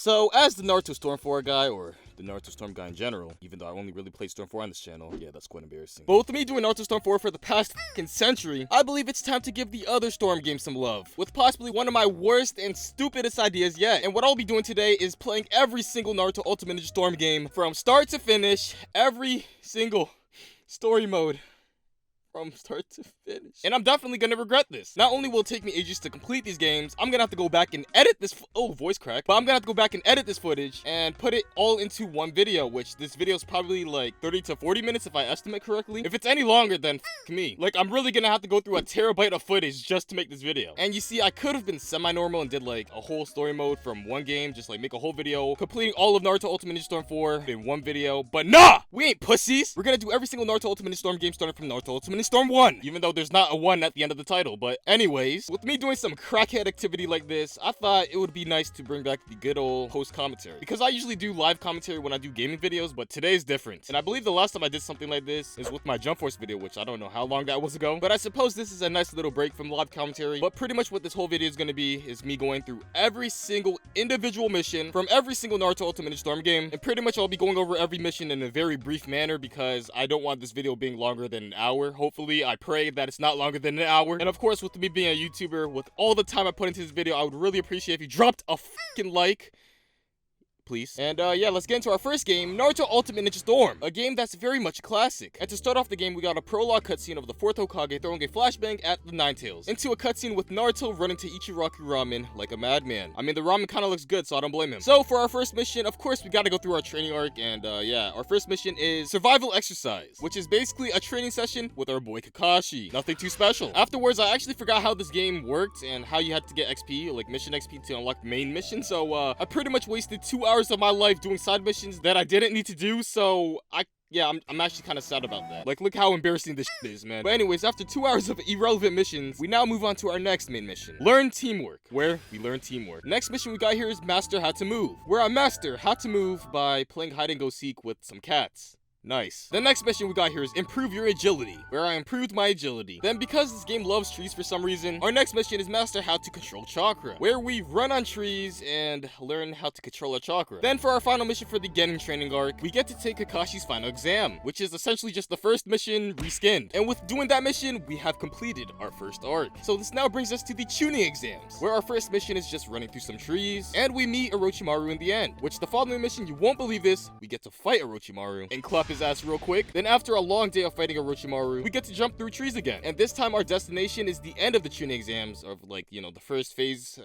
So, as the Naruto Storm 4 guy, or the Naruto Storm guy in general, even though I only really played Storm 4 on this channel, yeah, that's quite embarrassing. But with me doing Naruto Storm 4 for the past fucking century, I believe it's time to give the other Storm games some love, with possibly one of my worst and stupidest ideas yet. And what I'll be doing today is playing every single Naruto Ultimate Ninja Storm game from start to finish, every single story mode. From start to finish. And I'm definitely gonna regret this. Not only will it take me ages to complete these games, I'm gonna have to go back and edit this voice crack. But I'm gonna have to go back and edit this footage and put it all into one video, which this video is probably like 30 to 40 minutes if I estimate correctly. If it's any longer, then f me. Like, I'm really gonna have to go through a terabyte of footage just to make this video. And you see, I could have been semi-normal and did like a whole story mode from one game, just like make a whole video, completing all of Naruto Ultimate Ninja Storm 4 in one video. But nah! We ain't pussies! We're gonna do every single Naruto Ultimate Ninja Storm game starting from Naruto Ultimate Storm 1, even though there's not a 1 at the end of the title. But anyways, with me doing some crackhead activity like this, I thought it would be nice to bring back the good old post commentary, because I usually do live commentary when I do gaming videos, but today's different. And I believe the last time I did something like this is with my Jump Force video, which I don't know how long that was ago, but I suppose this is a nice little break from live commentary. But pretty much what this whole video is going to be is me going through every single individual mission from every single Naruto Ultimate Ninja Storm game, and pretty much I'll be going over every mission in a very brief manner, because I don't want this video being longer than an hour. Hopefully, I pray that it's not longer than an hour. And of course, with me being a YouTuber, with all the time I put into this video, I would really appreciate if you dropped a fucking like, please. And yeah, let's get into our first game, Naruto Ultimate Ninja Storm, a game that's very much classic. And to start off the game, we got a prologue cutscene of the 4th Hokage throwing a flashbang at the Nine Tails, into a cutscene with Naruto running to Ichiraku ramen like a madman. I mean, the ramen kind of looks good, so I don't blame him. So for our first mission, of course, we got to go through our training arc, and yeah, our first mission is Survival Exercise, which is basically a training session with our boy Kakashi. Nothing too special. Afterwards, I actually forgot how this game worked and how you had to get XP, like mission XP, to unlock the main mission. So I pretty much wasted 2 hours of my life doing side missions that I didn't need to do, so I'm actually kind of sad about that. Like, look how embarrassing this shit is, man. But anyways, after 2 hours of irrelevant missions, we now move on to our next main mission. Learn teamwork, where we learn teamwork. Next mission we got here is Master How to Move, where I master how to move by playing hide and go seek with some cats. Nice. The next mission we got here is Improve Your Agility, where I improved my agility. Then, because this game loves trees for some reason, our next mission is Master How to Control Chakra, where we run on trees and learn how to control our chakra. Then for our final mission for the Genin training arc, we get to take Kakashi's final exam, which is essentially just the first mission reskinned. And with doing that mission, we have completed our first arc. So this now brings us to the tuning exams, where our first mission is just running through some trees, and we meet Orochimaru in the end, which the following mission, you won't believe this, we get to fight Orochimaru and clap his ass real quick. Then after a long day of fighting Orochimaru, we get to jump through trees again. And this time our destination is the end of the tuning exams of, like, you know, the first phase,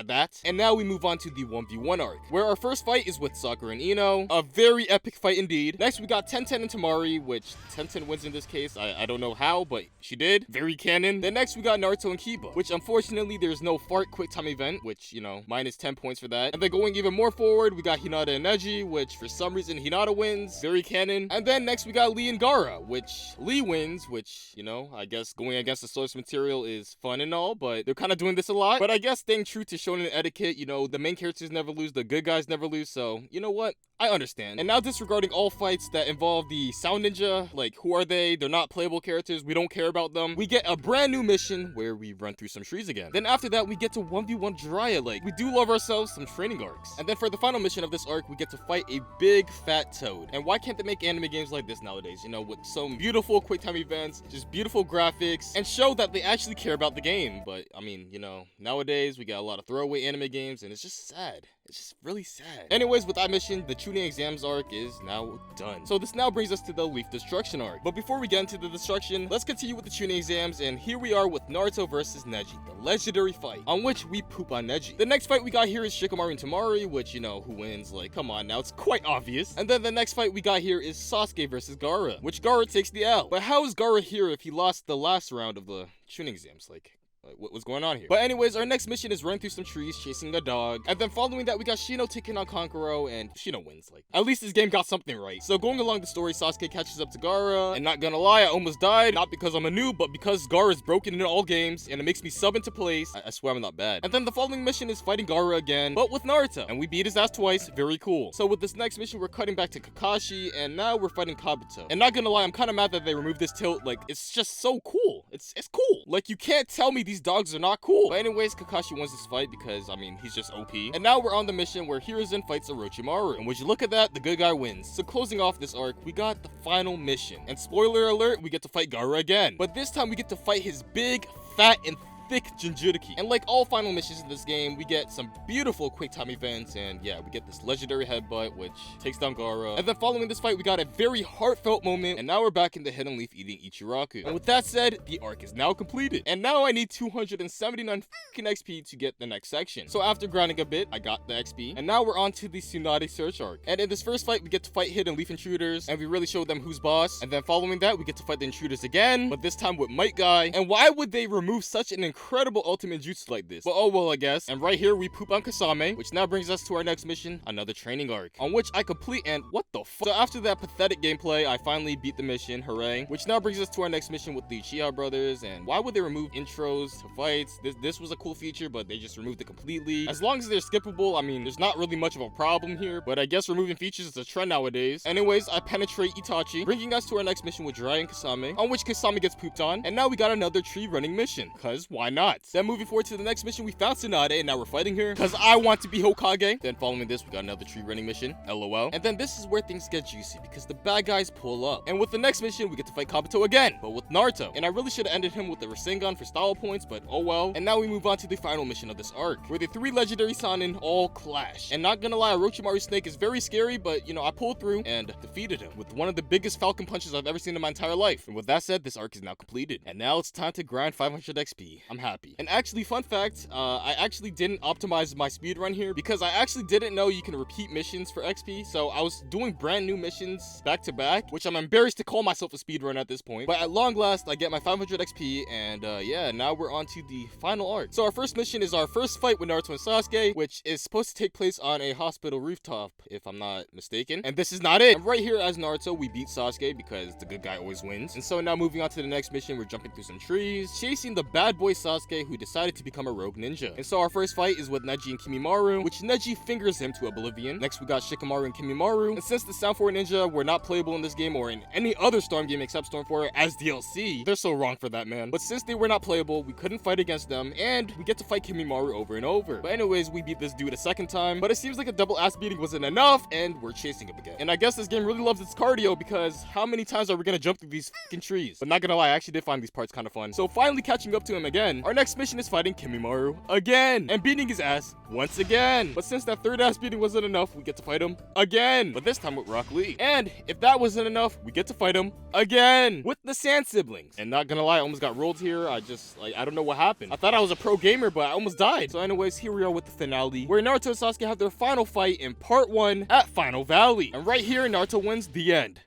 that. And now we move on to the 1v1 arc, where our first fight is with Sakura and Ino. A very epic fight indeed. Next we got Tenten and Tamari, which Tenten wins in this case. I don't know how, but she did. Very canon. Then next we got Naruto and Kiba, which unfortunately there's no fart quick time event, which, you know, minus 10 points for that. And then going even more forward, we got Hinata and Neji, which for some reason Hinata wins. Very canon. And then next we got Lee and Gaara, which Lee wins, which, you know, I guess going against the source material is fun and all, but they're kind of doing this a lot. But I guess staying true to shonen etiquette, you know, the main characters never lose, the good guys never lose, so you know what? I understand. And now disregarding all fights that involve the Sound Ninja, like, who are they? They're not playable characters, we don't care about them. We get a brand new mission where we run through some trees again. Then after that, we get to 1v1 Jiraiya. Like, we do love ourselves some training arcs. And then for the final mission of this arc, we get to fight a big fat toad. And why can't they make anime games like this nowadays, you know, with some beautiful quick time events, just beautiful graphics, and show that they actually care about the game? But I mean, you know, nowadays we got a lot of throwaway anime games, and it's just sad. It's just really sad. Anyways, with that mission, the tuning exams arc is now done. So this now brings us to the Leaf Destruction arc. But before we get into the destruction, let's continue with the tuning exams, and here we are with Naruto versus Neji, the legendary fight, on which we poop on Neji. The next fight we got here is Shikamaru and Tamari, which, you know, who wins? Like, come on now, it's quite obvious. And then the next fight we got here is Sasuke versus Gaara, which Gaara takes the L. But how is Gaara here if he lost the last round of the tuning exams? Like, what was going on here? But anyways, our next mission is running through some trees, chasing a dog. And then following that, we got Shino taking on Kankuro, and Shino wins. Like, at least this game got something right. So going along the story, Sasuke catches up to Gaara, and not gonna lie, I almost died. Not because I'm a noob, but because Gaara is broken in all games, and it makes me sub into place. I swear I'm not bad. And then the following mission is fighting Gaara again, but with Naruto. And we beat his ass twice. Very cool. So with this next mission, we're cutting back to Kakashi, and now we're fighting Kabuto. And not gonna lie, I'm kind of mad that they removed this tilt. Like, it's just so cool. It's cool. Like, you can't tell me these dogs are not cool. But anyways, Kakashi wins this fight because, I mean, he's just OP. And now we're on the mission where Hiruzen fights Orochimaru. And would you look at that, the good guy wins. So closing off this arc, we got the final mission. And spoiler alert, we get to fight Gaara again. But this time we get to fight his big, fat, and thick Jinchuriki. And like all final missions in this game, we get some beautiful quick time events, and yeah, we get this legendary headbutt which takes down Gaara. And then following this fight, we got a very heartfelt moment, and now we're back in the Hidden Leaf eating Ichiraku. And with that said, the arc is now completed. And now I need 279 XP to get the next section. So after grinding a bit, I got the XP, and now we're on to the Tsunade Search arc. And in this first fight, we get to fight Hidden Leaf intruders, and we really show them who's boss. And then following that, we get to fight the intruders again, but this time with Might Guy. And why would they remove such an incredible ultimate jutsu like this? But oh well, I guess. And right here we poop on Kasame, which now brings us to our next mission, another training arc, on which I complete, and what the fuck? So after that pathetic gameplay, I finally beat the mission, hooray. Which now brings us to our next mission with the Uchiha brothers. And why would they remove intros to fights? This was a cool feature, but they just removed it completely. As long as they're skippable, I mean, there's not really much of a problem here, but I guess removing features is a trend nowadays. Anyways, I penetrate Itachi, bringing us to our next mission with Jiraiya and Kasame, on which Kasame gets pooped on. And now we got another tree running mission, cause why not? Then moving forward to the next mission, we found Tsunade, and now we're fighting her, cause I want to be Hokage. Then following this, we got another tree running mission, LOL. And then this is where things get juicy, because the bad guys pull up. And with the next mission, we get to fight Kabuto again, but with Naruto. And I really should have ended him with the Rasengan for style points, but oh well. And now we move on to the final mission of this arc, where the three legendary Sannin all clash. And not gonna lie, Orochimaru's snake is very scary, but you know, I pulled through and defeated him with one of the biggest falcon punches I've ever seen in my entire life. And with that said, this arc is now completed. And now it's time to grind 500 XP. I'm happy. And actually, fun fact, I actually didn't optimize my speedrun here because I actually didn't know you can repeat missions for XP. So I was doing brand new missions back to back, which I'm embarrassed to call myself a speedrun at this point. But at long last, I get my 500 XP, and yeah, now we're on to the final arc. So our first mission is our first fight with Naruto and Sasuke, which is supposed to take place on a hospital rooftop, if I'm not mistaken. And this is not it. And right here as Naruto, we beat Sasuke because the good guy always wins. And so now moving on to the next mission, we're jumping through some trees, chasing the bad boy Sasuke, who decided to become a rogue ninja. And so our first fight is with Neji and Kimimaru, which Neji fingers him to oblivion. Next we got Shikamaru and Kimimaru. And since the Sound 4 Ninja were not playable in this game or in any other Storm game except Storm 4 as DLC, they're so wrong for that, man. But since they were not playable, we couldn't fight against them, and we get to fight Kimimaru over and over. But anyways, we beat this dude a second time, but it seems like a double ass beating wasn't enough, and we're chasing him again. And I guess this game really loves its cardio, because how many times are we gonna jump through these fucking trees? But not gonna lie, I actually did find these parts kind of fun. So finally catching up to him again, our next mission is fighting Kimimaru again, and beating his ass once again. But since that third ass beating wasn't enough, we get to fight him again, but this time with Rock Lee. And if that wasn't enough, we get to fight him again with the Sand Siblings. And not gonna lie, I almost got rolled here. I don't know what happened. I thought I was a pro gamer, but I almost died. So anyways, here we are with the finale, where Naruto and Sasuke have their final fight in part 1 at Final Valley. And right here, Naruto wins. The end.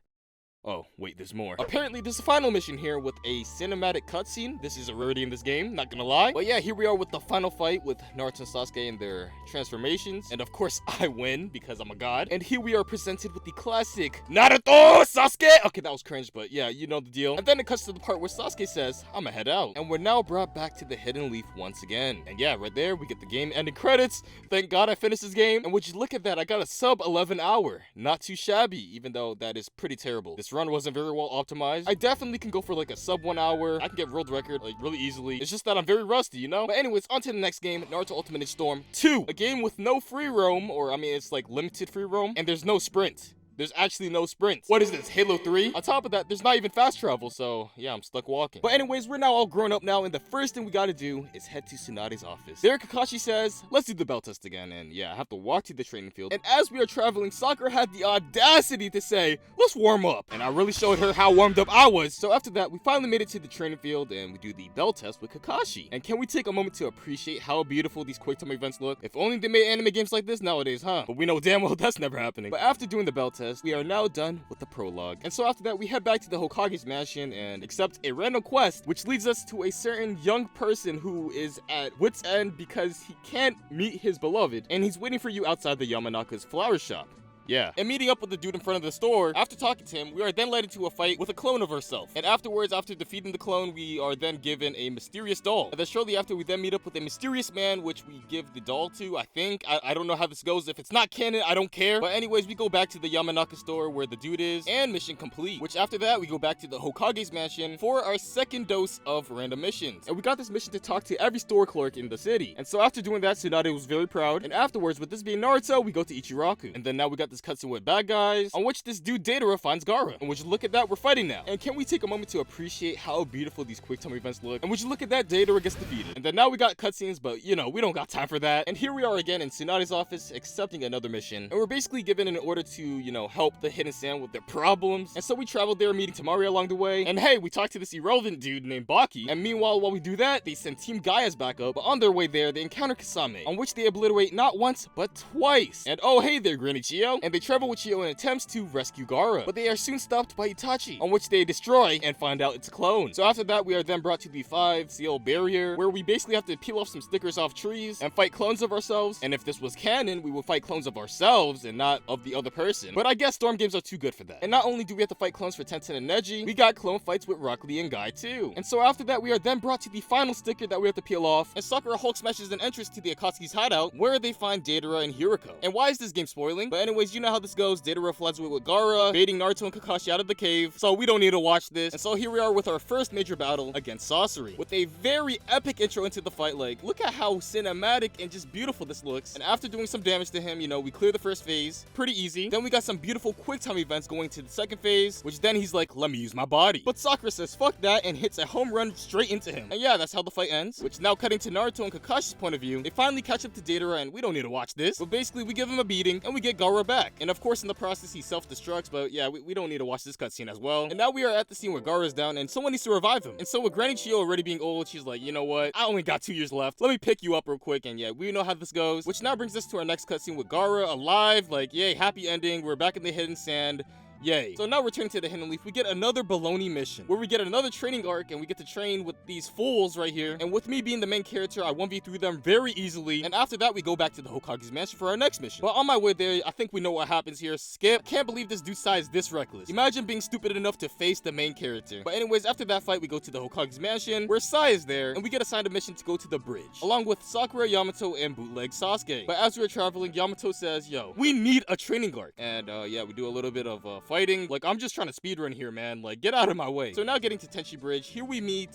Oh, wait, there's more. Apparently, there's a final mission here with a cinematic cutscene. This is a rarity in this game, not gonna lie. But yeah, here we are with the final fight with Naruto and Sasuke and their transformations. And of course, I win because I'm a god. And here we are presented with the classic Naruto Sasuke! Okay, that was cringe, but yeah, you know the deal. And then it cuts to the part where Sasuke says, I'ma head out. And we're now brought back to the Hidden Leaf once again. And yeah, right there, we get the game ending credits. Thank God I finished this game. And would you look at that, I got a sub 11 hour. Not too shabby, even though that is pretty terrible. This run wasn't very well optimized. I definitely can go for like a sub 1 hour. I can get world record like really easily. It's just that I'm very rusty, you know? But anyways, on to the next game, Naruto Ultimate Ninja Storm 2. A game with no free roam, or I mean it's like limited free roam, and there's no sprint. There's actually no sprint. What is this, Halo 3? On top of that, there's not even fast travel, so yeah, I'm stuck walking. But anyways, we're now all grown up now, and the first thing we gotta do is head to Tsunade's office. There, Kakashi says, let's do the bell test again, and yeah, I have to walk to the training field. And as we are traveling, Sakura had the audacity to say, let's warm up. And I really showed her how warmed up I was. So after that, we finally made it to the training field, and we do the bell test with Kakashi. And can we take a moment to appreciate how beautiful these quick time events look? If only they made anime games like this nowadays, huh? But we know damn well that's never happening. But after doing the bell test, we are now done with the prologue. And so after that, we head back to the Hokage's mansion and accept a random quest, which leads us to a certain young person who is at wit's end because he can't meet his beloved, and he's waiting for you outside the Yamanaka's flower shop. Yeah. And meeting up with the dude in front of the store, after talking to him, we are then led into a fight with a clone of ourselves. And afterwards, after defeating the clone, we are then given a mysterious doll. And then shortly after, we then meet up with a mysterious man, which we give the doll to, I think. I don't know how this goes. If it's not canon, I don't care. But anyways, we go back to the Yamanaka store where the dude is, and mission complete. Which after that, we go back to the Hokage's mansion for our second dose of random missions. And we got this mission to talk to every store clerk in the city. And so after doing that, Tsunade was very proud. And afterwards, with this being Naruto, we go to Ichiraku. And then now we got this cutscene with bad guys, on which this dude Datara finds Gaara. And would you look at that, we're fighting now. And can we take a moment to appreciate how beautiful these quick time events look? And would you look at that, Datara gets defeated. And then now we got cutscenes, but you know, we don't got time for that. And here we are again in Tsunade's office, accepting another mission. And we're basically given an order to, you know, help the Hidden Sand with their problems. And so we traveled there, meeting Temari along the way. And hey, we talked to this irrelevant dude named Baki. And meanwhile, while we do that, they send Team Gaia's back up. But on their way there, they encounter Kasame, on which they obliterate not once, but twice. And oh hey there, Granny Chio. And they travel with Chio in attempts to rescue Gaara. But they are soon stopped by Itachi, on which they destroy and find out it's a clone. So after that, we are then brought to the 5CL barrier, where we basically have to peel off some stickers off trees and fight clones of ourselves. And if this was canon, we would fight clones of ourselves and not of the other person. But I guess Storm games are too good for that. And not only do we have to fight clones for Tenten and Neji, we got clone fights with Rock Lee and Guy too. And so after that, we are then brought to the final sticker that we have to peel off, and Sakura Hulk smashes an entrance to the Akatsuki's hideout, where they find Datara and Hiriko. And why is this game spoiling? But anyways, you know how this goes. Datara floods with Gaara, baiting Naruto and Kakashi out of the cave, so we don't need to watch this. And so here we are with our first major battle against Sasori, with a very epic intro into the fight. Like, look at how cinematic and just beautiful this looks. And after doing some damage to him, you know, we clear the first phase, pretty easy. Then we got some beautiful quick time events going to the second phase, which then he's like, let me use my body. But Sakura says fuck that and hits a home run straight into him. And yeah, that's how the fight ends. Which now cutting to Naruto and Kakashi's point of view, they finally catch up to Datara, and we don't need to watch this. But basically, we give him a beating and we get Gaara back. And of course, in the process, he self-destructs, but yeah, we don't need to watch this cutscene as well. And now we are at the scene where Gaara's down and someone needs to revive him. And so with Granny Chio already being old, she's like, you know what? I only got 2 years left. Let me pick you up real quick. And yeah, we know how this goes. Which now brings us to our next cutscene with Gaara alive. Like, yay, happy ending. We're back in the Hidden Sand. Yay. So now returning to the Hidden Leaf, we get another baloney mission, where we get another training arc, and we get to train with these fools right here. And with me being the main character, I 1v3 them very easily. And after that, we go back to the Hokage's mansion for our next mission. But on my way there, I think we know what happens here. Skip. Can't believe this dude Sai is this reckless. Imagine being stupid enough to face the main character. But anyways, after that fight, we go to the Hokage's mansion, where Sai is there, and we get assigned a mission to go to the bridge, along with Sakura, Yamato, and bootleg Sasuke. But as we were traveling, Yamato says, yo, we need a training arc. And yeah, we do a little bit of fighting. Like, I'm just trying to speedrun here, man. Like, get out of my way. So now getting to Tenchi Bridge, here we meet,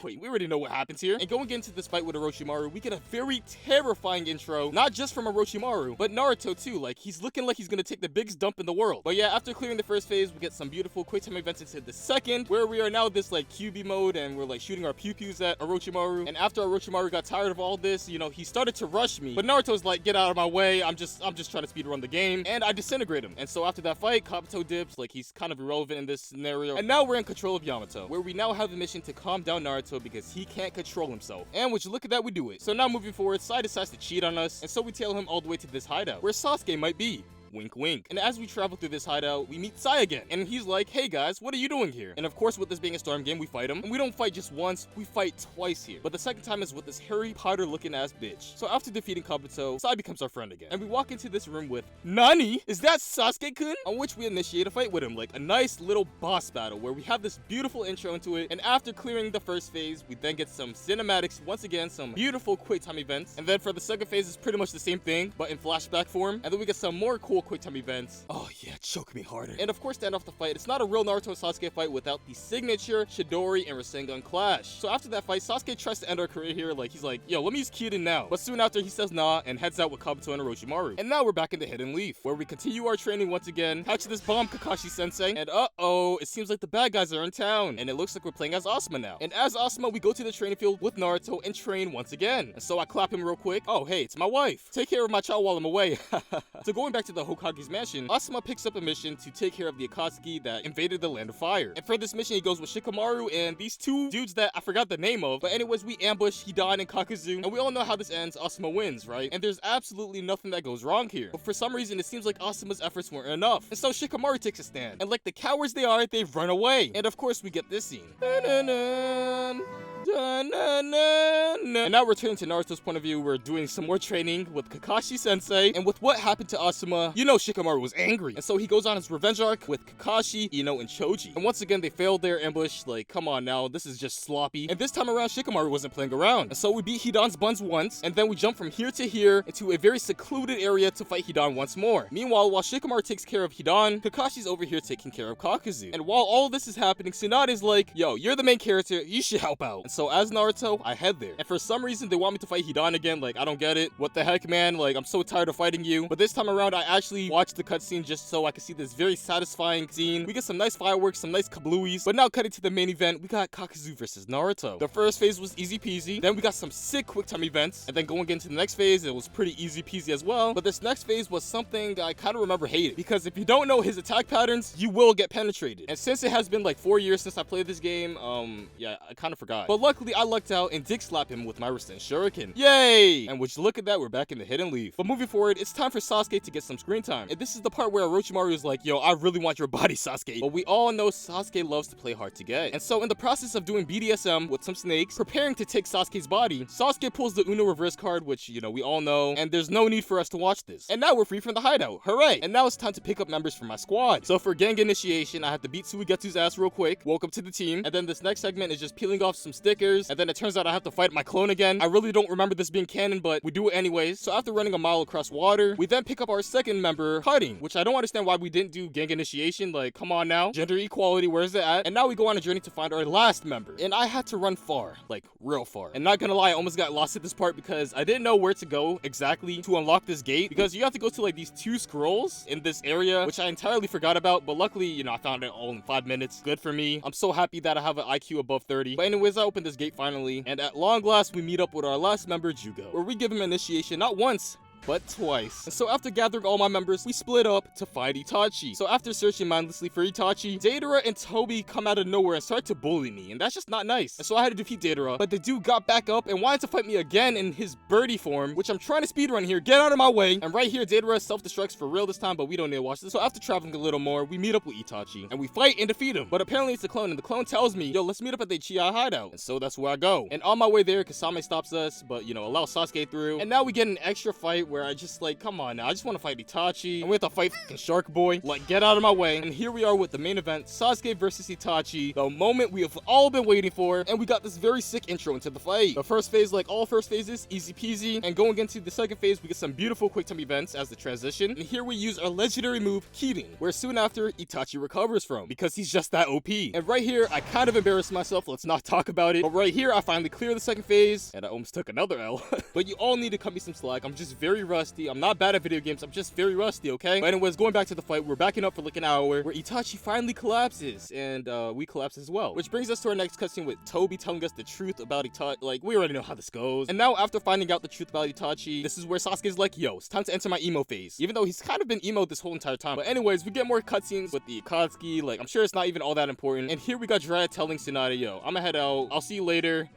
wait, we already know what happens here. And going into this fight with Orochimaru, we get a very terrifying intro, not just from Orochimaru, but Naruto too. Like, he's looking like he's gonna take the biggest dump in the world. But yeah, after clearing the first phase, we get some beautiful quick time events into the second, where we are now this like QB mode, and we're like shooting our pew-pews at Orochimaru. And after Orochimaru got tired of all this, you know, he started to rush me. But Naruto's like, get out of my way. I'm just trying to speedrun the game. And I disintegrate him. And so after that fight, Kabuto dips, like he's kind of irrelevant in this scenario. And now we're in control of Yamato, where we now have a mission to calm down Naruto because he can't control himself. And would you look at that, we do it. So now moving forward, Sai decides to cheat on us, and so we tail him all the way to this hideout, where Sasuke might be. Wink, wink. And as we travel through this hideout, we meet Sai again. And he's like, hey guys, what are you doing here? And of course, with this being a Storm game, we fight him. And we don't fight just once, we fight twice here. But the second time is with this Harry Potter looking ass bitch. So after defeating Kabuto, Sai becomes our friend again. And we walk into this room with Nani? Is that Sasuke-kun? On which we initiate a fight with him, like a nice little boss battle where we have this beautiful intro into it. And after clearing the first phase, we then get some cinematics, once again, some beautiful quick time events. And then for the second phase, it's pretty much the same thing, but in flashback form. And then we get some more cool quick time events. Oh yeah, choke me harder. And of course, to end off the fight, it's not a real Naruto and Sasuke fight without the signature Chidori and Rasengan clash. So after that fight, Sasuke tries to end our career here. Like, he's like, yo, let me use Hidan now. But soon after, he says nah and heads out with Kabuto and Orochimaru. And now we're back in the Hidden Leaf, where we continue our training once again, catch this bomb Kakashi-sensei, and uh-oh, it seems like the bad guys are in town. And it looks like we're playing as Asuma now. And as Asuma, we go to the training field with Naruto and train once again. And so I clap him real quick. Oh, hey, it's my wife. Take care of my child while I'm away. So going back to the Hokage's mansion, Asuma picks up a mission to take care of the Akatsuki that invaded the Land of Fire. And for this mission, he goes with Shikamaru and these two dudes that I forgot the name of. But anyways, we ambush Hidan and Kakuzu, and we all know how this ends. Asuma wins, right? And there's absolutely nothing that goes wrong here. But for some reason, it seems like Asuma's efforts weren't enough. And so Shikamaru takes a stand. And like the cowards they are, they run away. And of course, we get this scene. And now returning to Naruto's point of view, we're doing some more training with Kakashi-sensei, and with what happened to Asuma, you know Shikamaru was angry, and so he goes on his revenge arc with Kakashi, Ino, and Choji. And once again, they failed their ambush. Like, come on now, this is just sloppy. And this time around, Shikamaru wasn't playing around, and so we beat Hidan's buns once, and then we jump from here to here into a very secluded area to fight Hidan once more. Meanwhile, while Shikamaru takes care of Hidan, Kakashi's over here taking care of Kakuzu. And while all this is happening, Tsunade's like, yo, you're the main character, you should help out. And so as Naruto, I head there. And for some reason, they want me to fight Hidan again. Like, I don't get it. What the heck, man? Like, I'm so tired of fighting you. But this time around, I actually watched the cutscene just so I could see this very satisfying scene. We get some nice fireworks, some nice kablooies. But now cutting to the main event, we got Kakuzu versus Naruto. The first phase was easy peasy. Then we got some sick quick time events. And then going into the next phase, it was pretty easy peasy as well. But this next phase was something I kind of remember hating. Because if you don't know his attack patterns, you will get penetrated. And since it has been like 4 years since I played this game, yeah, I kind of forgot. But luckily, I lucked out and dick slapped him with my Rasen Shuriken. Yay! And would you look at that, we're back in the hidden leaf. But moving forward, it's time for Sasuke to get some screen time. And this is the part where Orochimaru is like, yo, I really want your body, Sasuke. But we all know Sasuke loves to play hard to get. And so in the process of doing BDSM with some snakes, preparing to take Sasuke's body, Sasuke pulls the Uno reverse card, which, you know, we all know. And there's no need for us to watch this. And now we're free from the hideout. Hooray! And now it's time to pick up members for my squad. So for gang initiation, I have to beat Suigetsu's ass real quick. Welcome to the team. And then this next segment is just peeling off some stickers. And then it turns out I have to fight my clone again. I really don't remember this being canon, but we do it anyways. So after running a mile across water, we then pick up our second member, Cutting, which I don't understand why we didn't do gang initiation. Like, come on now. Gender equality, where's it at? And now we go on a journey to find our last member. And I had to run far, like real far. And not gonna lie, I almost got lost at this part because I didn't know where to go exactly to unlock this gate, because you have to go to like these 2 scrolls in this area, which I entirely forgot about. But luckily, you know, I found it all in 5 minutes. Good for me. I'm so happy that I have an IQ above 30. But anyways, I opened this gate finally, and at long last, we meet up with our last member, Jugo, where we give him initiation not once, but twice. And so after gathering all my members, we split up to find Itachi. So after searching mindlessly for Itachi, Deidara and Toby come out of nowhere and start to bully me, and that's just not nice. And so I had to defeat Deidara, but the dude got back up and wanted to fight me again in his birdie form, which I'm trying to speedrun here. Get out of my way. And right here, Deidara self-destructs for real this time, but we don't need to watch this. So after traveling a little more, we meet up with Itachi, and we fight and defeat him. But apparently it's the clone, and the clone tells me, yo, let's meet up at the Uchiha hideout. And so that's where I go. And on my way there, Kasame stops us, but, you know, allows Sasuke through. And now we get an extra fight where I just, like, come on now, I just want to fight Itachi, and we have to fight fucking Shark Boy. Like, get out of my way. And here we are with the main event, Sasuke versus Itachi, the moment we have all been waiting for, and we got this very sick intro into the fight. The first phase, like all first phases, easy peasy, and going into the second phase, we get some beautiful quick time events as the transition, and here we use our legendary move, Keating, where soon after, Itachi recovers from, because he's just that OP. And right here, I kind of embarrassed myself, let's not talk about it, but right here, I finally clear the second phase, and I almost took another L. But you all need to cut me some slack, I'm just very rusty, I'm not bad at video games, I'm just very rusty, okay? But anyways, going back to the fight, we're backing up for like an hour, where Itachi finally collapses, and we collapse as well. Which brings us to our next cutscene with Toby telling us the truth about Itachi. Like, we already know how this goes. And now, after finding out the truth about Itachi, this is where Sasuke's like, yo, it's time to enter my emo phase. Even though he's kind of been emo this whole entire time. But anyways, we get more cutscenes with the Akatsuki. Like, I'm sure it's not even all that important. And here we got Jiraiya telling Tsunade, yo, I'ma head out. I'll see you later.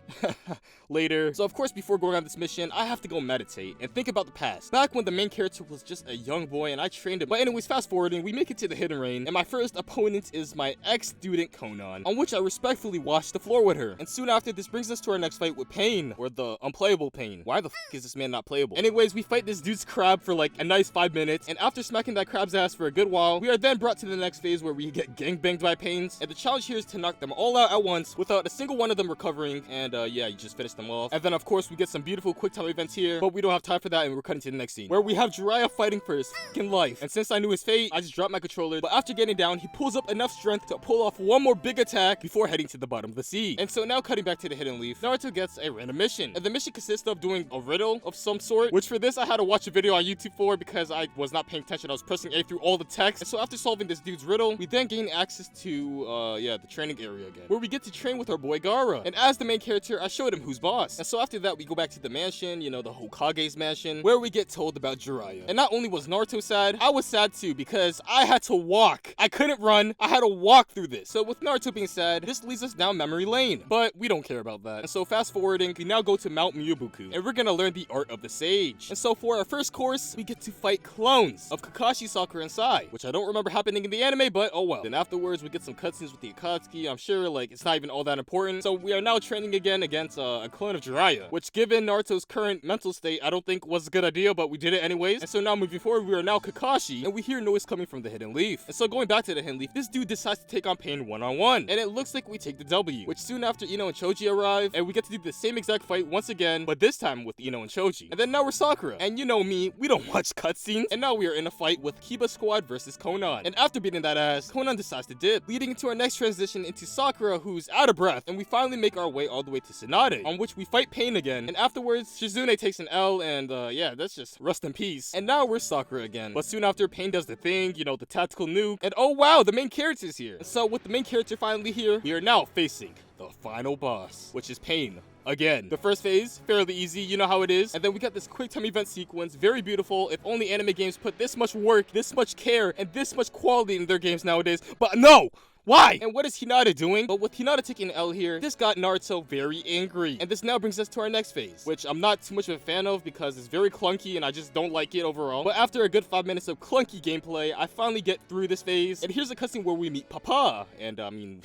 Later. So of course, before going on this mission, I have to go meditate and think about the past. Back when the main character was just a young boy and I trained him. But anyways, fast forwarding, we make it to the Hidden Rain, and my first opponent is my ex-student Konan, on which I respectfully washed the floor with her. And soon after, this brings us to our next fight with Pain, or the unplayable Pain. Why the f is this man not playable? Anyways, we fight this dude's crab for like a nice 5 minutes, and after smacking that crab's ass for a good while, we are then brought to the next phase where we get gangbanged by Pains, and the challenge here is to knock them all out at once without a single one of them recovering, and yeah, you just finish them off. And then of course we get some beautiful quick time events here, but we don't have time for that, and we're cutting to the next scene where we have Jiraiya fighting for his fucking life. And since I knew his fate, I just dropped my controller, but after getting down, he pulls up enough strength to pull off one more big attack before heading to the bottom of the sea. And so now cutting back to the Hidden Leaf, Naruto gets a random mission, and the mission consists of doing a riddle of some sort, which for this I had to watch a video on YouTube for because I was not paying attention. I was pressing A through all the text. And so after solving this dude's riddle, we then gain access to yeah, the training area again, where we get to train with our boy Gaara. And as the main character, I showed him who's boss. And so after that, we go back to the mansion, you know, the Hokage's mansion, where we get told about Jiraiya. And not only was Naruto sad, I was sad too because I had to walk. I couldn't run, I had to walk through this. So with Naruto being sad, this leads us down memory lane. But we don't care about that. And so fast forwarding, we now go to Mount Myobuku, and we're gonna learn the art of the sage. And so for our first course, we get to fight clones of Kakashi, Sakura, and Sai, which I don't remember happening in the anime, but oh well. Then afterwards, we get some cutscenes with the Akatsuki. I'm sure like it's not even all that important. So we are now training again against a clone of Jiraiya, which given Naruto's current mental state, I don't think was a good idea, but we did it anyways. And so now moving forward, we are now Kakashi, and we hear noise coming from the Hidden Leaf. And so going back to the Hidden Leaf, this dude decides to take on Pain one-on-one, and it looks like we take the W, which soon after Ino and Choji arrive, and we get to do the same exact fight once again, but this time with Ino and Choji. And then now we're Sakura, and you know me, we don't watch cutscenes, and now we are in a fight with Kiba Squad versus Konan. And after beating that ass, Konan decides to dip, leading into our next transition into Sakura, who's out of breath, and we finally make our way all the way to Tsunade, on which we fight Pain again, and afterwards, Shizune takes an L, and yeah, that's just rest in peace. And now we're Sakura again, but soon after, Pain does the thing, you know, the tactical nuke, and oh wow, the main character's here. And so with the main character finally here, we are now facing the final boss, which is Pain. Again, the first phase, fairly easy, you know how it is. And then we got this quick time event sequence, very beautiful. If only anime games put this much work, this much care, and this much quality in their games nowadays. But no! Why? And what is Hinata doing? But with Hinata taking an L here, this got Naruto very angry. And this now brings us to our next phase, which I'm not too much of a fan of because it's very clunky and I just don't like it overall. But after a good 5 minutes of clunky gameplay, I finally get through this phase. And here's a cutscene where we meet Papa. And I mean,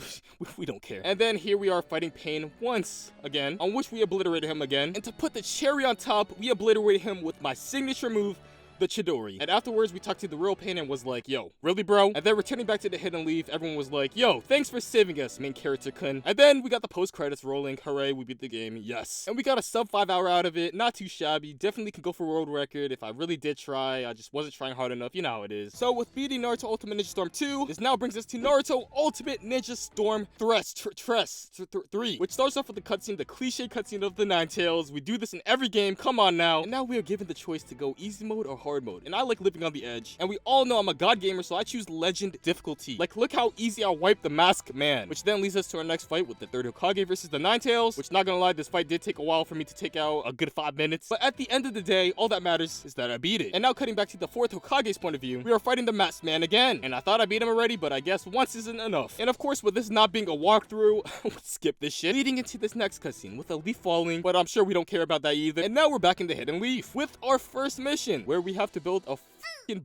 we don't care. And then here we are fighting Pain once again, on which we obliterated him again. And to put the cherry on top, we obliterated him with my signature move, the Chidori. And afterwards, we talked to the real Pain and was like, yo, really, bro? And then returning back to the Hidden Leaf, everyone was like, yo, thanks for saving us, main character-kun. And then we got the post-credits rolling. Hooray, we beat the game. Yes. And we got a sub 5 hour out of it. Not too shabby. Definitely can go for world record if I really did try. I just wasn't trying hard enough. You know how it is. So with beating Naruto Ultimate Ninja Storm 2, this now brings us to Naruto Ultimate Ninja Storm 3, which starts off with the cutscene, the cliche cutscene of the Nine Tails. We do this in every game. Come on now. And now we are given the choice to go easy mode or hard mode, and I like living on the edge. And we all know I'm a god gamer, so I choose legend difficulty. Like, look how easy I wiped the Masked Man, which then leads us to our next fight with the third Hokage versus the Nine Tails, which, not gonna lie, this fight did take a while for me to take out, a good 5 minutes. But at the end of the day, all that matters is that I beat it. And now cutting back to the fourth Hokage's point of view, we are fighting the Masked Man again. And I thought I beat him already, but I guess once isn't enough. And of course, with this not being a walkthrough, skip this shit. Leading into this next cutscene with a leaf falling, but I'm sure we don't care about that either. And now we're back in the Hidden Leaf with our first mission, where we have to build a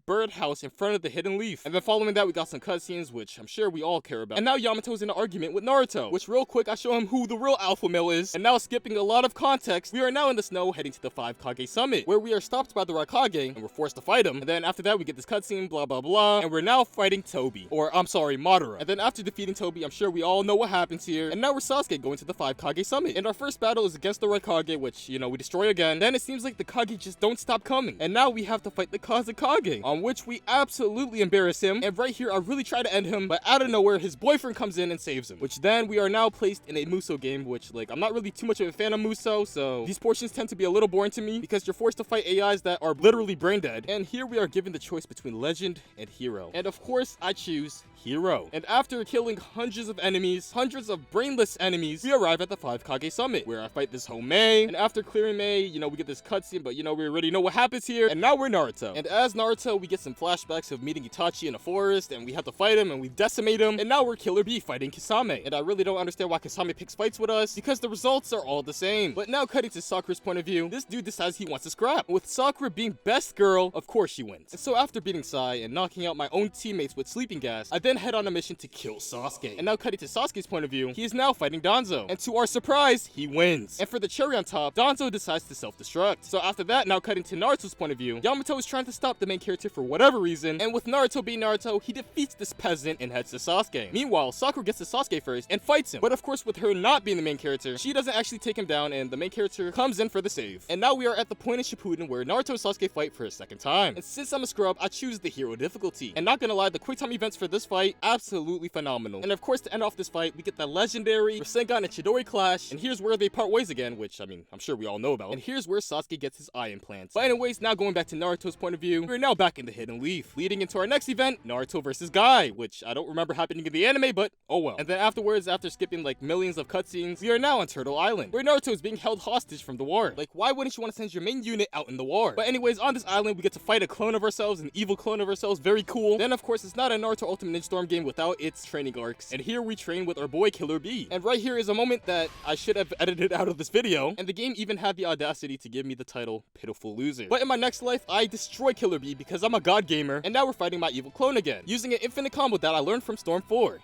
birdhouse in front of the Hidden Leaf. And then following that, we got some cutscenes, which I'm sure we all care about. And now Yamato's in an argument with Naruto, which real quick, I show him who the real alpha male is. And now skipping a lot of context, we are now in the snow heading to the 5 Kage summit, where we are stopped by the Raikage and we're forced to fight him. And then after that, we get this cutscene, blah, blah, blah. And we're now fighting Tobi, or I'm sorry, Madara. And then after defeating Tobi, I'm sure we all know what happens here. And now we're Sasuke going to the 5 Kage summit. And our first battle is against the Raikage, which, you know, we destroy again. Then it seems like the Kage just don't stop coming. And now we have to fight the Kazekage, on which we absolutely embarrass him. And right here, I really try to end him, but out of nowhere, his boyfriend comes in and saves him. Which then we are now placed in a Musou game, which, like, I'm not really too much of a fan of Musou, so these portions tend to be a little boring to me because you're forced to fight AIs that are literally brain dead. And here we are given the choice between legend and hero. And of course, I choose hero. And after killing hundreds of enemies, hundreds of brainless enemies, we arrive at the 5 Kage summit, where I fight this Homei. And after clearing Mei, you know, we get this cutscene, but you know, we already know what happens here. And now we're Naruto. And as Naruto, we get some flashbacks of meeting Itachi in a forest, and we have to fight him, and we decimate him. And now we're Killer Bee fighting Kisame. And I really don't understand why Kisame picks fights with us, because the results are all the same. But now cutting to Sakura's point of view, this dude decides he wants to scrap. With Sakura being best girl, of course she wins. And so after beating Sai and knocking out my own teammates with sleeping gas, I then head on a mission to kill Sasuke. And now cutting to Sasuke's point of view, he is now fighting Danzo. And to our surprise, he wins. And for the cherry on top, Danzo decides to self-destruct. So after that, now cutting to Naruto's point of view, Yamato is trying to stop the main character for whatever reason, and with Naruto being Naruto, he defeats this peasant and heads to Sasuke. Meanwhile, Sakura gets to Sasuke first and fights him. But of course, with her not being the main character, she doesn't actually take him down, and the main character comes in for the save. And now we are at the point in Shippuden where Naruto and Sasuke fight for a second time. And since I'm a scrub, I choose the hero difficulty. And not gonna lie, the quick time events for this fight, absolutely phenomenal. And of course, to end off this fight, we get the legendary Rasengan and Chidori clash, and here's where they part ways again, which, I mean, I'm sure we all know about. And here's where Sasuke gets his eye implants. But anyways, now going back to Naruto's point of view, we're now back in the Hidden Leaf, leading into our next event, Naruto vs. Guy, which I don't remember happening in the anime, but oh well. And then afterwards, after skipping like millions of cutscenes, we are now on Turtle Island, where Naruto is being held hostage from the war. Like, why wouldn't you want to send your main unit out in the war? But anyways, on this island, we get to fight a clone of ourselves, an evil clone of ourselves, very cool. Then of course, it's not a Naruto Ultimate Ninja Storm game without its training arcs. And here we train with our boy Killer B. And right here is a moment that I should have edited out of this video, and the game even had the audacity to give me the title Pitiful Loser. But in my next life, I destroy Killer B because I'm a god gamer, and now we're fighting my evil clone again, using an infinite combo that I learned from Storm 4.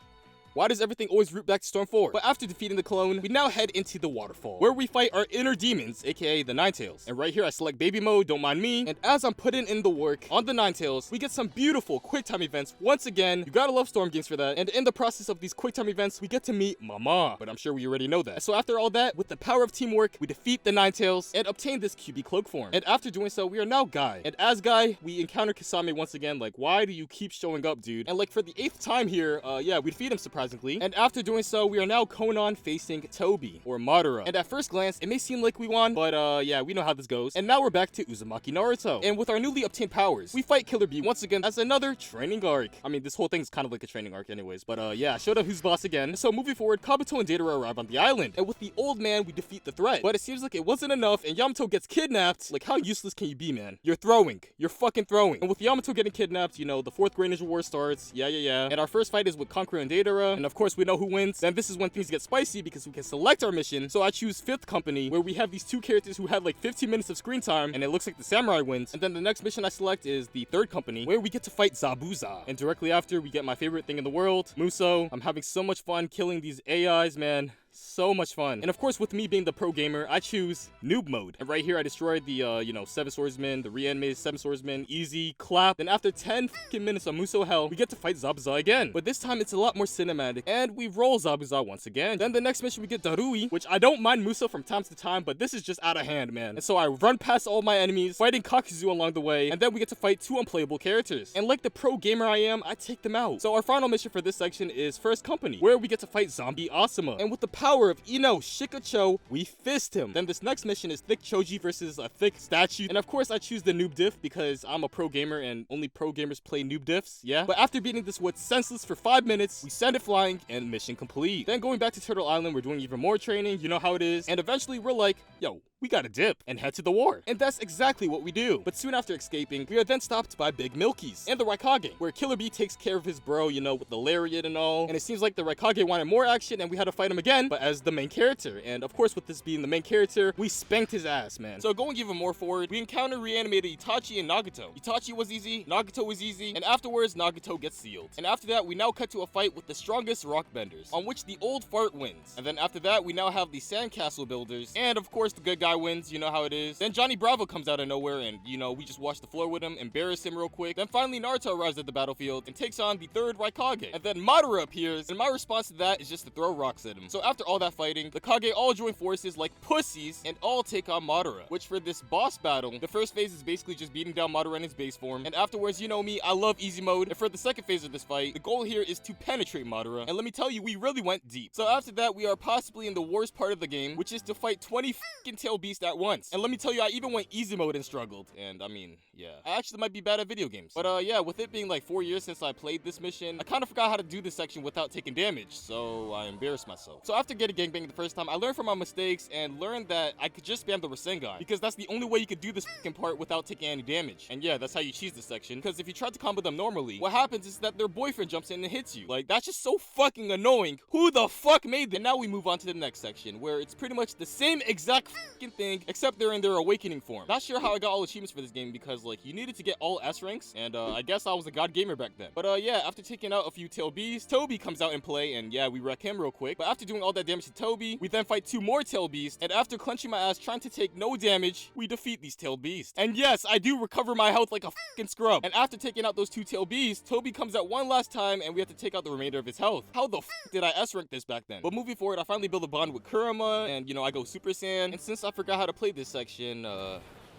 Why does everything always root back to Storm 4? But after defeating the clone, we now head into the waterfall, where we fight our inner demons, aka the Ninetales. And right here, I select baby mode, don't mind me. And as I'm putting in the work on the Ninetales, we get some beautiful quick time events. Once again, you gotta love Storm games for that. And in the process of these quick time events, we get to meet Mama. But I'm sure we already know that. So after all that, with the power of teamwork, we defeat the Ninetales and obtain this QB cloak form. And after doing so, we are now Guy. And as Guy, we encounter Kasame once again. Like, why do you keep showing up, dude? And like for the 8th time here, yeah, we defeat him surprisingly. And after doing so, we are now Konan facing Tobi, or Madara. And at first glance, it may seem like we won, but yeah, we know how this goes. And now we're back to Uzumaki Naruto. And with our newly obtained powers, we fight Killer B once again as another training arc. I mean, this whole thing's kind of like a training arc anyways, but yeah, showed up who's boss again. So moving forward, Kabuto and Deidara arrive on the island. And with the old man, we defeat the threat. But it seems like it wasn't enough, and Yamato gets kidnapped. Like, how useless can you be, man? You're throwing. You're fucking throwing. And with Yamato getting kidnapped, you know, the 4th Great Ninja War starts. Yeah. And our first fight is with Kankuro and Deidara. And of course, we know who wins. Then this is when things get spicy because we can select our mission. So I choose 5th Company, where we have these 2 characters who had like 15 minutes of screen time, and it looks like the samurai wins. And then the next mission I select is the 3rd Company, where we get to fight Zabuza. And directly after, we get my favorite thing in the world, Muso. I'm having so much fun killing these AIs, man. So much fun. And of course, with me being the pro gamer, I choose noob mode. And right here, I destroyed the, you know, 7 swordsmen, the reanimated 7 swordsmen, easy, clap. Then after 10 fucking minutes of Muso hell, we get to fight Zabuza again. But this time, it's a lot more cinematic, and we roll Zabuza once again. Then the next mission, we get Darui, which I don't mind Muso from time to time, but this is just out of hand, man. And so I run past all my enemies, fighting Kakuzu along the way, and then we get to fight 2 unplayable characters. And like the pro gamer I am, I take them out. So our final mission for this section is 1st Company, where we get to fight Zombie Asuma. And with the power of Ino Shikacho, we fist him. Then this next mission is Thick Choji versus a Thick Statue. And of course, I choose the noob diff because I'm a pro gamer and only pro gamers play noob diffs, yeah? But after beating this wood senseless for 5 minutes, we send it flying and mission complete. Then going back to Turtle Island, we're doing even more training, you know how it is. And eventually, we're like, yo, we gotta dip and head to the war. And that's exactly what we do. But soon after escaping, we are then stopped by Big Milkies and the Raikage, where Killer B takes care of his bro, you know, with the lariat and all. And it seems like the Raikage wanted more action and we had to fight him again, but as the main character. And of course, with this being the main character, we spanked his ass, man. So going even more forward, we encounter reanimated Itachi and Nagato. Itachi was easy, Nagato was easy, and afterwards, Nagato gets sealed. And after that, we now cut to a fight with the strongest rock benders, on which the old fart wins. And then after that, we now have the sandcastle builders, and of course, the good guy wins, you know how it is. Then Johnny Bravo comes out of nowhere and, you know, we just wash the floor with him, embarrass him real quick. Then finally Naruto arrives at the battlefield and takes on the 3rd Raikage. And then Madara appears, and my response to that is just to throw rocks at him. So after all that fighting, the Kage all join forces like pussies and all take on Madara. Which for this boss battle, the first phase is basically just beating down Madara in his base form. And afterwards, you know me, I love easy mode. And for the 2nd phase of this fight, the goal here is to penetrate Madara. And let me tell you, we really went deep. So after that, we are possibly in the worst part of the game, which is to fight 20 fucking tail beasts at once. And let me tell you, I even went easy mode and struggled. And I mean, yeah, I actually might be bad at video games. But yeah, with it being like 4 years since I played this mission, I kind of forgot how to do this section without taking damage. So I embarrassed myself. So after getting gangbanged the first time, I learned from my mistakes and learned that I could just spam the Rasengan, because that's the only way you could do this fucking part without taking any damage. And yeah, that's how you cheese this section, because if you try to combo them normally, what happens is that their boyfriend jumps in and hits you. Like, that's just so fucking annoying. Who the fuck made that? And now we move on to the next section, where it's pretty much the same exact fucking thing, except they're in their awakening form. Not sure how I got all achievements for this game, because like you needed to get all S ranks, and I guess I was a god gamer back then. But yeah, after taking out a few tail beasts, Tobi comes out in play, and yeah, we wreck him real quick. But after doing all that damage to Tobi, we then fight 2 more tail beasts, and after clenching my ass trying to take no damage, we defeat these tail beasts. And yes, I do recover my health like a fucking scrub. And after taking out those 2 tail beasts, Tobi comes out one last time, and we have to take out the remainder of his health. How the fuck did I S rank this back then? But moving forward, I finally build a bond with Kurama, and you know, I go Super Saiyan. And since I forgot how to play this section,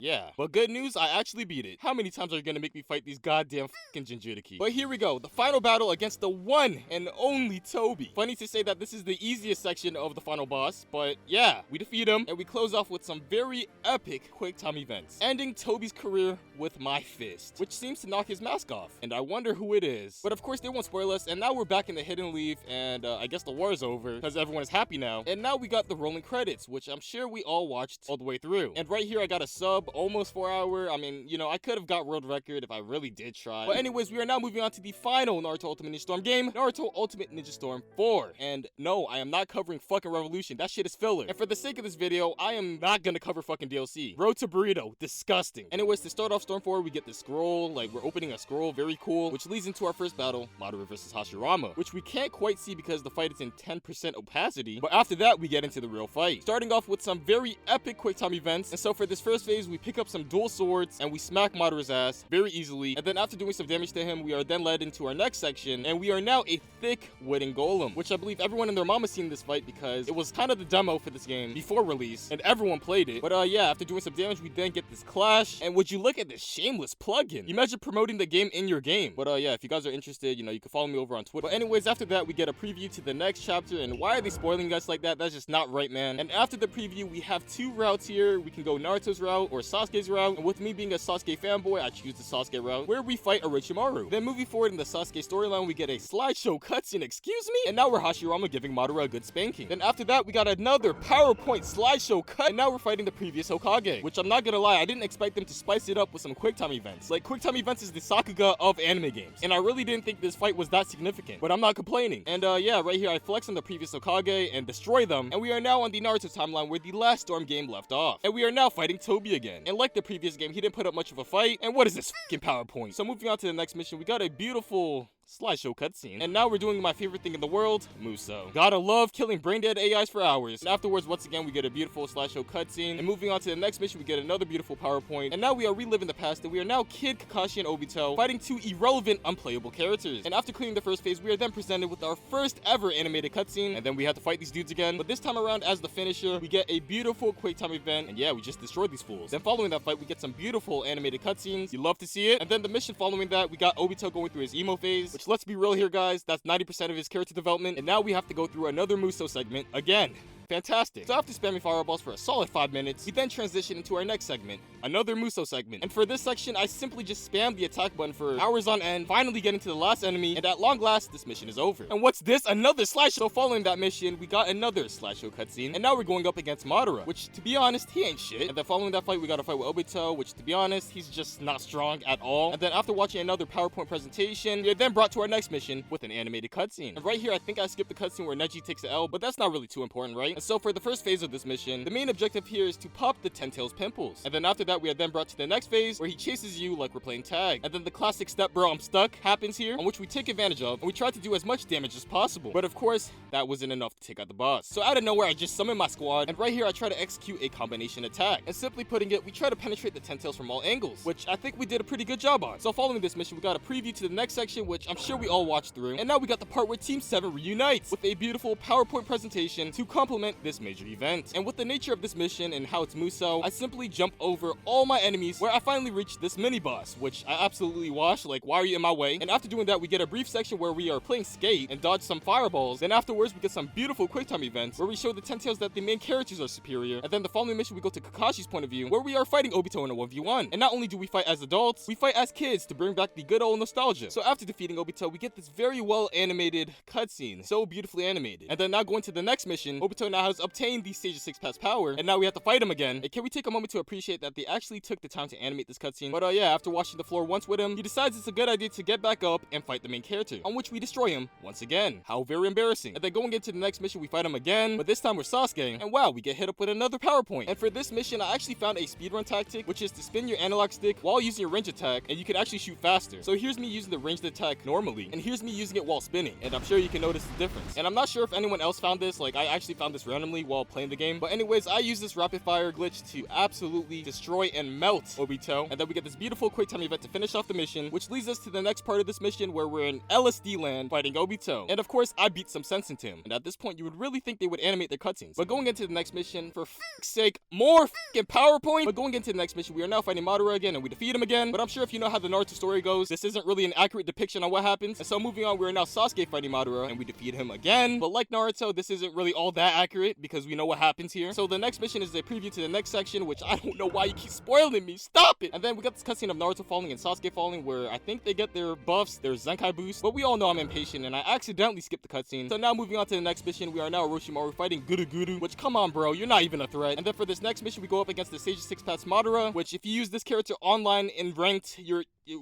Yeah, but good news, I actually beat it. How many times are you gonna make me fight these goddamn fucking Jinchuriki? But here we go, the final battle against the one and only Toby. Funny to say that this is the easiest section of the final boss, but yeah, we defeat him, and we close off with some very epic quick time events, ending Toby's career with my fist, which seems to knock his mask off, and I wonder who it is. But of course, they won't spoil us, and now we're back in the Hidden Leaf, and I guess the war is over, because everyone is happy now. And now we got the rolling credits, which I'm sure we all watched all the way through. And right here, I got a sub, almost 4 hour. I mean, you know, I could have got world record if I really did try. But anyways, we are now moving on to the final Naruto Ultimate Ninja Storm game, Naruto Ultimate Ninja Storm 4. And no, I am not covering fucking Revolution. That shit is filler. And for the sake of this video, I am not gonna cover fucking DLC. Road to Burrito, disgusting. Anyways, to start off Storm 4, we get the scroll, like we're opening a scroll, very cool, which leads into our first battle, Madara versus Hashirama, which we can't quite see because the fight is in 10% opacity. But after that, we get into the real fight, starting off with some very epic quick time events. And so for this first phase, we pick up some dual swords and we smack Madara's ass very easily. And then after doing some damage to him, we are then led into our next section, and we are now a thick wooden golem, which I believe everyone and their mama seen this fight because it was kind of the demo for this game before release, and everyone played it. But yeah, after doing some damage, we then get this clash. And would you look at this shameless plugin? Imagine promoting the game in your game. But yeah, if you guys are interested, you know, you can follow me over on Twitter. But anyways, after that, we get a preview to the next chapter, and why are they spoiling us like that? That's just not right, man. And after the preview, we have two routes here. We can go Naruto's route or Sasuke's route, and with me being a Sasuke fanboy, I choose the Sasuke route, where we fight Orochimaru. Then moving forward in the Sasuke storyline, we get a slideshow cutscene, excuse me? And now we're Hashirama giving Madara a good spanking. Then after that, we got another PowerPoint slideshow cut, and now we're fighting the previous Hokage, which I'm not gonna lie, I didn't expect them to spice it up with some quick time events. Like, quick time events is the Sakuga of anime games, and I really didn't think this fight was that significant, but I'm not complaining. And yeah, right here I flex on the previous Hokage and destroy them, and we are now on the Naruto timeline where the last Storm game left off, and we are now fighting Toby again. And like the previous game, he didn't put up much of a fight, and what is this fucking PowerPoint? So moving on to the next mission, we got a beautiful slideshow cutscene, and now we're doing my favorite thing in the world, Muso. Gotta love killing brain dead AIs for hours. And afterwards, once again, we get a beautiful slideshow cutscene, and moving on to the next mission, we get another beautiful PowerPoint, and now we are reliving the past, and we are now Kid, Kakashi, and Obito fighting two irrelevant, unplayable characters. And after clearing the first phase, we are then presented with our first ever animated cutscene, and then we have to fight these dudes again, but this time around as the finisher, we get a beautiful quick time event, and yeah, we just destroyed these fools. Then following that fight, we get some beautiful animated cutscenes. You love to see it. And then the mission following that, we got Obito going through his emo phase, which, let's be real here, guys, that's 90% of his character development, and now we have to go through another Muso segment again. Fantastic. So after spamming fireballs for a solid 5 minutes, we then transition into our next segment, another Muso segment. And for this section, I simply just spammed the attack button for hours on end, finally getting to the last enemy, and at long last, this mission is over. And what's this? Another slideshow. So following that mission, we got another slideshow cutscene, and now we're going up against Madara, which, to be honest, he ain't shit. And then following that fight, we got a fight with Obito, which, to be honest, he's just not strong at all. And then after watching another PowerPoint presentation, we are then brought to our next mission with an animated cutscene. And right here, I think I skipped the cutscene where Neji takes the L, but that's not really too important, right? And so for the first phase of this mission, the main objective here is to pop the 10 tails pimples. And then after that, we are then brought to the next phase where he chases you like we're playing tag. And then the classic step bro, I'm stuck happens here, on which we take advantage of, and we try to do as much damage as possible. But of course, that wasn't enough to take out the boss. So out of nowhere, I just summon my squad, and right here, I try to execute a combination attack. And simply putting it, we try to penetrate the 10 tails from all angles, which I think we did a pretty good job on. So following this mission, we got a preview to the next section, which I'm sure we all watched through. And now we got the part where Team 7 reunites with a beautiful PowerPoint presentation to complement this major event. And with the nature of this mission and how it's Muso, I simply jump over all my enemies where I finally reach this mini boss, which I absolutely wash, like, why are you in my way? And after doing that, we get a brief section where we are playing skate and dodge some fireballs. Then afterwards, we get some beautiful quick time events where we show the 10 tails that the main characters are superior. And then the following mission, we go to Kakashi's point of view where we are fighting Obito in a 1v1. And not only do we fight as adults, we fight as kids to bring back the good old nostalgia. So after defeating Obito, we get this very well animated cutscene, so beautifully animated. And then now going to the next mission, Obito now has obtained the Stage of 6 Pass power, and now we have to fight him again. And can we take a moment to appreciate that they actually took the time to animate this cutscene? But yeah, after washing the floor once with him, he decides it's a good idea to get back up and fight the main character, on which we destroy him once again. How very embarrassing. And then going into the next mission, we fight him again, but this time we're Sasuke, and wow, we get hit up with another PowerPoint. And for this mission, I actually found a speedrun tactic, which is to spin your analog stick while using your range attack, and you can actually shoot faster. So here's me using the ranged attack normally, and here's me using it while spinning, and I'm sure you can notice the difference. And I'm not sure if anyone else found this, like I actually found this randomly while playing the game. But anyways, I use this rapid fire glitch to absolutely destroy and melt Obito. And then we get this beautiful quick time event to finish off the mission, which leads us to the next part of this mission where we're in LSD land fighting Obito. And of course, I beat some sense into him. And at this point, you would really think they would animate their cutscenes. But going into the next mission, for f***'s sake, more f***ing PowerPoint. But going into the next mission, we are now fighting Madara again, and we defeat him again. But I'm sure if you know how the Naruto story goes, this isn't really an accurate depiction on what happens. And so moving on, we are now Sasuke fighting Madara, and we defeat him again. But like Naruto, this isn't really all that accurate because we know what happens here. So the next mission is a preview to the next section, which I don't know why you keep spoiling me. Stop it! And then we got this cutscene of Naruto falling and Sasuke falling, where I think they get their buffs, their Zenkai boost. But we all know I'm impatient, and I accidentally skipped the cutscene. So now moving on to the next mission, we are now Orochimaru fighting Guru, which come on, bro, you're not even a threat. And then for this next mission, we go up against the Sage of Six Paths Madara, which if you use this character online in ranked,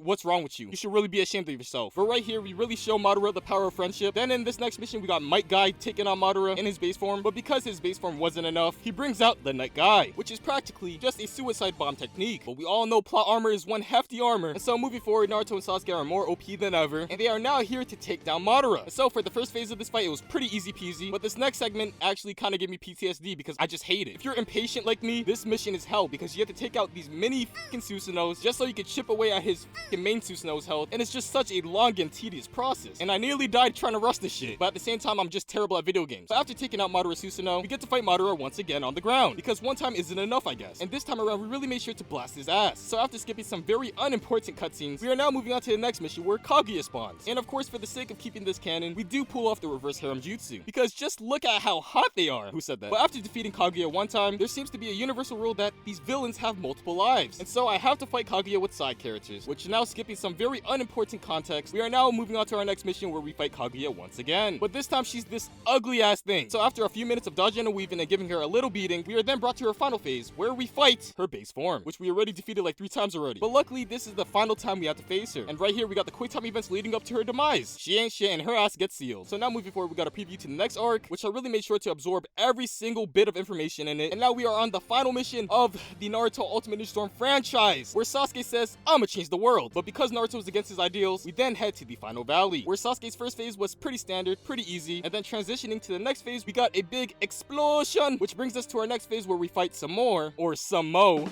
what's wrong with you? You should really be ashamed of yourself. But right here, we really show Madara the power of friendship. Then in this next mission, we got Might Guy taking on Madara in his base form. But because his base form wasn't enough, he brings out the Night Guy, which is practically just a suicide bomb technique. But we all know plot armor is one hefty armor. And so moving forward, Naruto and Sasuke are more OP than ever, and they are now here to take down Madara. And so for the first phase of this fight, it was pretty easy peasy. But this next segment actually kind of gave me PTSD because I just hate it. If you're impatient like me, this mission is hell because you have to take out these mini f***ing Susanos just so you can chip away at his f***ing main Susanoo's health, and it's just such a long and tedious process. And I nearly died trying to rush this shit, but at the same time, I'm just terrible at video games. So after taking out Madara Susanoo, we get to fight Madara once again on the ground, because one time isn't enough, I guess. And this time around, we really made sure to blast his ass. So after skipping some very unimportant cutscenes, we are now moving on to the next mission where Kage spawns. And of course, for the sake of keeping this canon, we do pull off the reverse harem jutsu, because just look at how hot they are. Who said that? But after defeating Kaguya one time, there seems to be a universal rule that these villains have multiple lives. And so I have to fight Kaguya with side characters, which now skipping some very unimportant context, we are now moving on to our next mission where we fight Kaguya once again. But this time she's this ugly ass thing. So after a few minutes of dodging and weaving and giving her a little beating, we are then brought to her final phase where we fight her base form, which we already defeated like 3 times already. But luckily, this is the final time we have to face her. And right here, we got the quick time events leading up to her demise. She ain't shit and her ass gets sealed. So now moving forward, we got a preview to the next arc, which I really made sure to absorb every single bit of information in it. And now we are on the final mission of the Naruto Ultimate Ninja Storm franchise, where Sasuke says, I'ma change the world. But because Naruto was against his ideals, we then head to the final valley, where Sasuke's first phase was pretty standard, pretty easy, and then transitioning to the next phase, we got a big explosion, which brings us to our next phase where we fight some more, or some mo.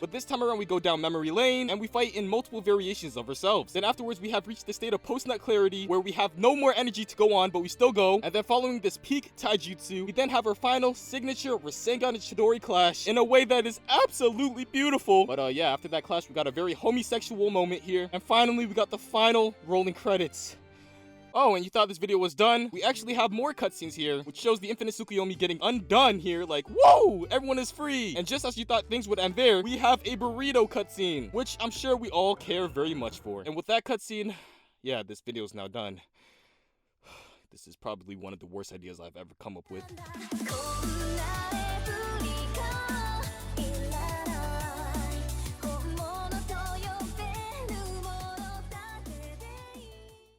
But this time around, we go down memory lane, and we fight in multiple variations of ourselves. Then afterwards, we have reached the state of post-nut clarity, where we have no more energy to go on, but we still go. And then following this peak taijutsu, we then have our final signature Rasengan and Chidori clash in a way that is absolutely beautiful. But yeah, after that clash, we got a very homosexual moment here. And finally, we got the final rolling credits. Oh, and you thought this video was done? We actually have more cutscenes here, which shows the Infinite Tsukuyomi getting undone here, like, whoa, everyone is free. And just as you thought things would end there, we have a burrito cutscene, which I'm sure we all care very much for. And with that cutscene, yeah, this video is now done. This is probably one of the worst ideas I've ever come up with.